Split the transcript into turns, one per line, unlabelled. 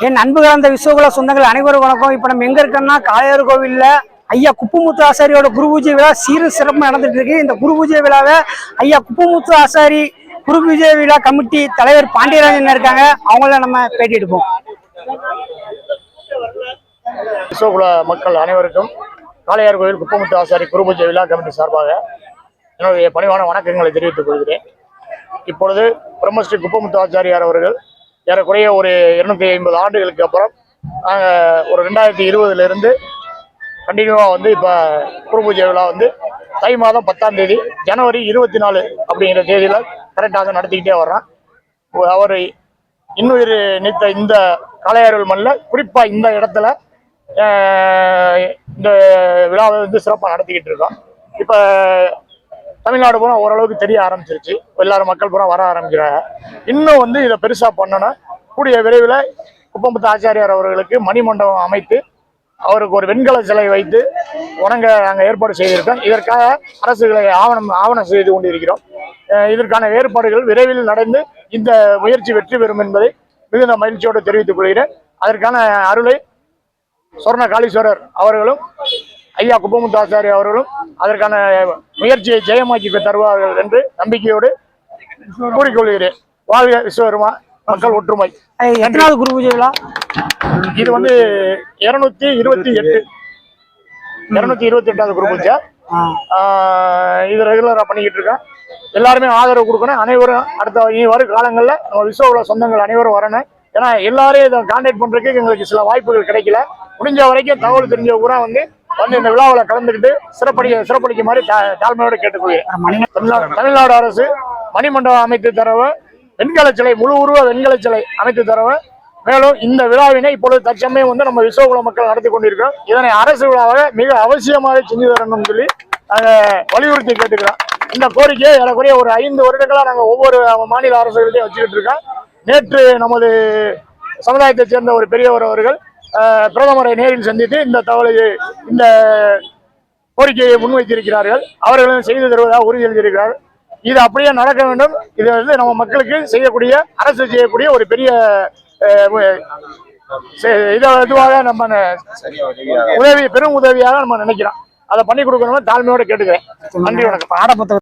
என் அன்பு கலந்த விஸ்வகுல சொந்தங்கள் அனைவரும் வணக்கம். இப்போ நம்ம எங்க இருக்கோம்னா காளையார் கோவில்ல ஐயா குப்பமுத்து ஆசாரியோட குரு பூஜை விழா சீரும் சிறப்பு நடந்துட்டு இருக்கு. இந்த குரு பூஜை விழாவை ஐயா குப்பமுத்து ஆசாரி குரு பூஜை விழா கமிட்டி தலைவர் பாண்டியராஜன் இருக்காங்க. அவங்கள நம்ம பேட்டி எடுப்போம்.
விஸ்வகுல மக்கள் அனைவருக்கும் காளையார் கோவில் குப்பமுத்து ஆசாரி குரு பூஜை விழா கமிட்டி சார்பாக என்னுடைய பணிவான வணக்கங்களை தெரிவித்துக் கொள்கிறேன். இப்பொழுது பிரம்மஸ்ரீ குப்பமுத்து ஆச்சாரியார் அவர்கள் ஏறக்குறைய ஒரு 250 ஆண்டுகளுக்கு அப்புறம் நாங்கள் ஒரு 2020 கண்டினியூவாக இப்போ குரு பூஜை விழா தை மாதம் 10ஆம் தேதி ஜனவரி 24 அப்படிங்கிற தேதியில் கரெக்டாக நடத்திக்கிட்டே வர்றோம். அவர் இன்னுயிர் நீத்த இந்த காளையார் மண்ணில் குறிப்பாக இந்த இடத்துல இந்த விழாவை சிறப்பாக நடத்திக்கிட்டு இருக்கோம். இப்போ தமிழ்நாடு பூரா ஓரளவுக்கு தெரிய ஆரம்பிச்சிருச்சு. எல்லாரும் மக்கள் பூரா வர ஆரம்பிக்கிறாங்க. இன்னும் இதை பெருசாக பண்ணணும். கூடிய விரைவில் குப்பமுத்து ஆச்சாரியார் அவர்களுக்கு மணிமண்டபம் அமைத்து அவருக்கு ஒரு வெண்கல சிலை வைத்து வணங்க நாங்கள் ஏற்பாடு செய்திருக்கோம். இதற்காக அரசுகளை ஆவணம் செய்து கொண்டிருக்கிறோம். இதற்கான ஏற்பாடுகள் விரைவில் நடந்து இந்த முயற்சி வெற்றி பெறும் என்பதை மிகுந்த மகிழ்ச்சியோடு தெரிவித்துக் கொள்கிறேன். அதற்கான அருளை சொர்ண காளீஸ்வரர் அவர்களும் ஐயா குப்பமுத்து ஆச்சாரி அவர்களும் அதற்கான முயற்சியை ஜெயமாக்கி தருவார்கள் என்று நம்பிக்கையோடு கூறிக்கொள்கிறேன். வாழ்க விஸ்வகர்மா, மக்கள் ஒற்றுமை.
எத்தனாவது குரு பூஜை விழா
இது 228வது குரு பூஜை. இது ரெகுலரா பண்ணிக்கிட்டு இருக்கேன். எல்லாருமே ஆதரவு கொடுக்கணும். அனைவரும் அடுத்த வரும் காலங்களில் நம்ம விஸ்வகுல சொந்தங்கள் அனைவரும் வரணும். ஏன்னா எல்லாரையும் இதை கான்டாக்ட் பண்றதுக்கு எங்களுக்கு சில வாய்ப்புகள் கிடைக்கல. முடிஞ்ச வரைக்கும் தகவல் தெரிஞ்ச பூரா வந்து இந்த விழாவில் கலந்துக்கிட்டு சிறப்படிக்குமாறு தாழ்மையோடு கேட்டுக்கொள்கிறேன். தமிழ்நாடு அரசு மணிமண்டபம் அமைத்து தரவ வெண்கல சிலை, முழு உருவ வெண்கல சிலை அமைத்து தரவ. மேலும் இந்த விழாவினை இப்பொழுது தற்சமயம் நம்ம விஸ்வகுல மக்கள் நடத்தி கொண்டிருக்கிறோம். இதனை அரசு விழாவாக மிக அவசியமாக செஞ்சு தரணும்னு சொல்லி நாங்கள் வலியுறுத்தி கேட்டுக்கிறோம். இந்த கோரிக்கையை ஏறக்குறைய ஒரு 5 வருடங்களாக நாங்கள் ஒவ்வொரு மாநில அரசுகள்டையும் வச்சுக்கிட்டு இருக்கோம். நேற்று நமது சமுதாயத்தை சேர்ந்த ஒரு பெரியவர் அவர்கள் பிரதமரை நேரில் சந்தித்து இந்த கோரிக்கையை முன்வைத்திருக்கிறார்கள். அவர்களும் செய்து தருவதாக உறுதியளித்திருக்கிறார்கள். இது அப்படியே நடக்க வேண்டும். இது நம்ம மக்களுக்கு செய்யக்கூடிய, அரசு செய்யக்கூடிய ஒரு பெரிய இதுவாக நம்ம பெரும் உதவியாக நம்ம நினைக்கிறோம். அதை பண்ணி கொடுக்கணும்னு தாழ்மையோட கேட்டுக்கிறேன். நன்றி, வணக்கம்.